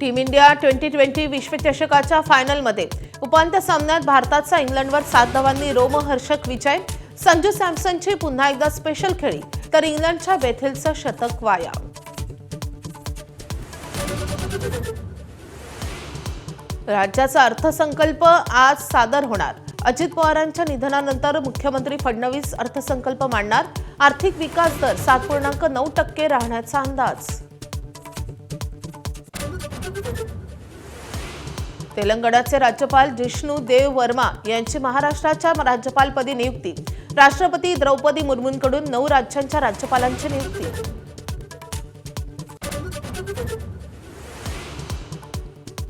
Team India 2020 विश्वचषकाच्या फायनलमध्ये उपांत्य सामन्यात भारताचा इंग्लंडवर 7 धावांनी रोमहर्षक विजय। संजू सॅमसनची पुन्हा एकदा स्पेशल खेळी, तर इंग्लंडच्या बेथेलचं शतक वाया। राज्याचा अर्थसंकल्प आज सादर होणार। अजित पवारांच्या निधनानंतर मुख्यमंत्री फडणवीस अर्थसंकल्प मांडणार। आर्थिक विकास दर 7.9% राहण्याचा अंदाज। तेलंगणाचे राज्यपाल जिष्णू देव वर्मा यांची महाराष्ट्राच्या राज्यपालपदी नियुक्ती। राष्ट्रपती द्रौपदी मुर्मूंकडून 9 राज्यांच्या राज्यपालांची नियुक्ती।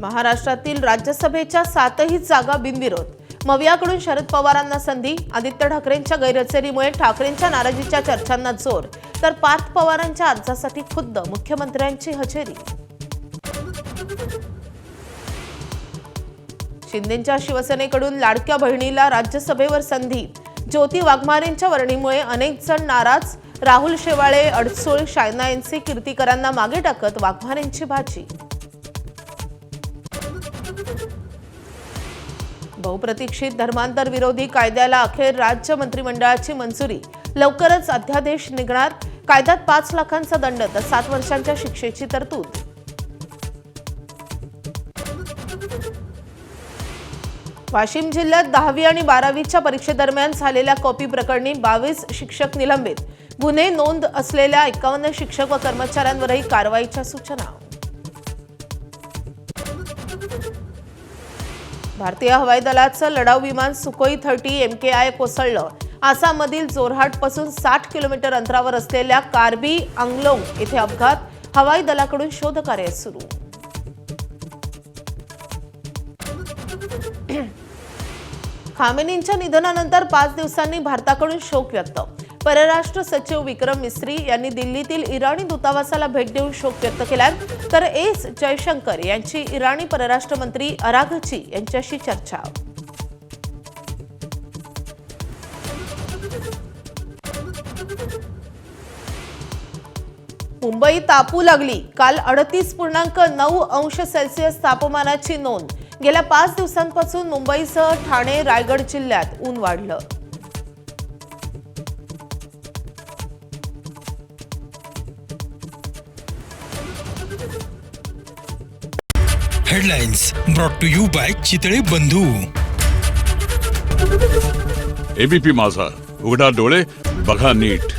महाराष्ट्रातील राज्यसभेच्या 7ही जागा बिनविरोध। मवियाकडून शरद पवारांना संधी। आदित्य ठाकरेंच्या गैरहजेरीमुळे ठाकरेंच्या नाराजीच्या चर्चांना जोर, तर पार्थ पवारांच्या अर्जासाठी खुद्द मुख्यमंत्र्यांची हजेरी। शिंदेंच्या शिवसेनेकडून लाडक्या बहिणीला राज्यसभेवर संधी। ज्योती वाघमारेंच्या वर्णीमुळे अनेक जण नाराज। राहुल शेवाळे, अडसूळ, शायना यांचे कीर्तिकरांना मागे टाकत वाघमारेंची बाजी। बहुप्रतीक्षित धर्मांतर विरोधी कायद्याला अखेर राज्य मंत्रिमंडळाची मंजुरी। लवकरच अध्यादेश निघणार। कायद्यात 5 लाखांचा दंड तर 7 वर्षांच्या शिक्षेची तरतूद। वाशिम जिल्ह्यात 10वी आणि 12वीच्या परीक्षेदरम्यान झालेल्या कॉपी प्रकरणी 22 शिक्षक निलंबित। गुन्हे नोंद असलेल्या 51 शिक्षक व कर्मचाऱ्यांवरही कारवाईच्या सूचना। भारतीय हवाई दलाचं लढाऊ विमान सुखोई 30 MKI कोसळलं। आसाममधील जोरहाटपासून 60 किलोमीटर अंतरावर असलेल्या कार्बी आंगलोंग येथे अपघात। हवाई दलाकडून शोधकार्य सुरू। खामेनींच्या निधनानंतर 5 दिवसांनी भारताकडून शोक व्यक्त। परराष्ट्र सचिव विक्रम मिस्री यांनी दिल्लीतील इराणी दूतावासाला भेट देऊन शोक व्यक्त केला, तर एस जयशंकर यांची इराणी परराष्ट्र मंत्री अराघची यांच्याशी चर्चा। मुंबई तापू लागली। काल 38.9 अंश सेल्सिअस तापमानाची नोंद। गेल्या 5 दिवसांपासून मुंबईसह ठाणे, रायगड जिल्ह्यात ऊन वाढलं। Headlines brought to you by Chitale Bandhu. ABP माझा, उघडा डोळे बघा नीट।